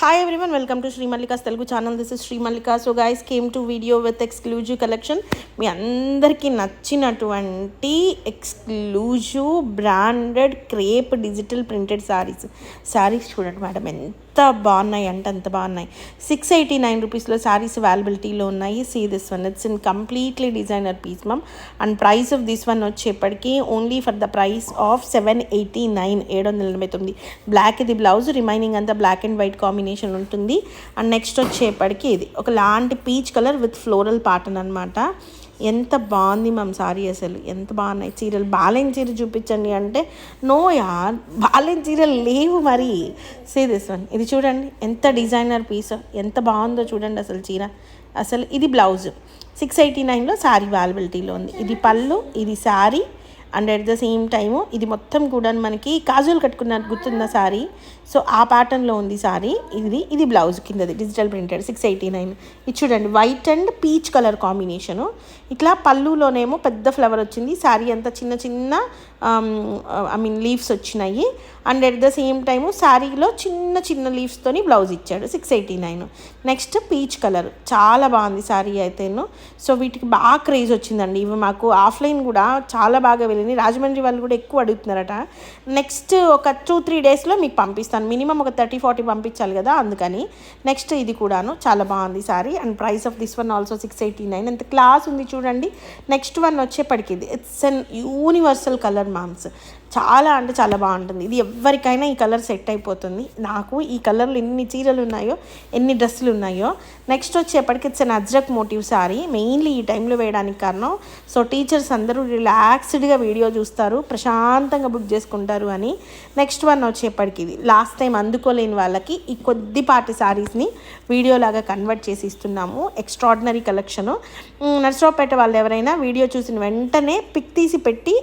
Hi everyone, welcome to Sri Mallika's Telugu channel. This is Sri Mallika. So guys, came to video with exclusive collection. మీ అందరికీ నచ్చినటువంటి exclusive branded crepe digital printed saris చూడండి madam, ఎంత బాగున్నాయి అంటే అంత బాగున్నాయి. 689 రూపీస్లో శారీస్ అవైలబిలిటీలో ఉన్నాయి. See this one, it's in completely designer piece mum. And price of this one వచ్చేప్పటికి only for the price of 789, 789. Black ఇది బ్లౌజ్, రిమైనింగ్ అంతా బ్లాక్ అండ్ వైట్ కాంబినేషన్ ఉంటుంది. అండ్ నెక్స్ట్ వచ్చేప్పటికి ఇది ఒకలాంటి peach colour with floral pattern అనమాట. ఎంత బాగుంది మ్యామ్ సారీ, అసలు ఎంత బాగున్నాయి చీరలు. బాలెన్ చీర చూపించండి అంటే నో యార్, బాలెన్ చీరలు లేవు మరి. సీ దిస్ వన్, ఇది చూడండి ఎంత డిజైనర్ పీస్, ఎంత బాగుందో చూడండి అసలు చీర. అసలు ఇది బ్లౌజ్ 689లో శారీ అవైలబిలిటీలో ఉంది. ఇది పళ్ళు, ఇది sari. And at the same time ఇది మొత్తం కూడా మనకి కాజువల్ కట్టుకున్న గుర్తున్న శారీ. సో ఆ ప్యాటర్న్లో ఉంది శారీ. ఇది బ్లౌజ్ కిందది డిజిటల్ ప్రింటెడ్ 689. ఇది చూడండి white and peach colour combination. ఇట్లా పళ్ళులోనేమో పెద్ద ఫ్లవర్ వచ్చింది, శారీ అంతా చిన్న చిన్న లీవ్స్ వచ్చినాయి. And at the same time శారీలో చిన్న చిన్న లీవ్స్తోని బ్లౌజ్ ఇచ్చాడు. 689. నెక్స్ట్ పీచ్ కలర్, చాలా బాగుంది శారీ అయితేను. సో వీటికి బాగా క్రేజ్ వచ్చిందండి. ఇవి మాకు ఆఫ్లైన్ కూడా చాలా బాగా వెళ్ళింది. రాజమండ్రి వాళ్ళు కూడా ఎక్కువ అడుగుతున్నారట. నెక్స్ట్ ఒక 2-3 డేస్లో మీకు పంపిస్తాను. మినిమం ఒక 30-40 పంపించాలి కదా, అందుకని. నెక్స్ట్ ఇది కూడాను చాలా బాగుంది sari. And price of this one also 689. ఎంత క్లాస్ ఉంది చూడండి. నెక్స్ట్ వన్ వచ్చేప్పటికి ఇది it's an universal colour moms. చాలా అంటే చాలా బాగుంటుంది. ఇది ఎవరికైనా ఈ కలర్ సెట్ అయిపోతుంది. నాకు ఈ కలర్లు ఎన్ని చీరలు ఉన్నాయో, ఎన్ని డ్రెస్సులు ఉన్నాయో. నెక్స్ట్ వచ్చేప్పటికి it's an ajrak motive sari. Mainly ఈ టైంలో వేయడానికి కారణం, సో టీచర్స్ అందరూ రిలాక్స్డ్గా వీడియో చూస్తారు, ప్రశాంతంగా బుక్ చేసుకుంటారు అని. నెక్స్ట్ వన్ వచ్చేప్పటికి ఇది లాస్ట్ టైం అందుకోలేని వాళ్ళకి ఈ కొద్దిపాటి శారీస్ని వీడియోలాగా కన్వర్ట్ చేసి ఇస్తున్నాము. Extraordinary collection. నర్సరావుపేట వాళ్ళు ఎవరైనా వీడియో చూసిన వెంటనే పిక్ తీసి పెట్టి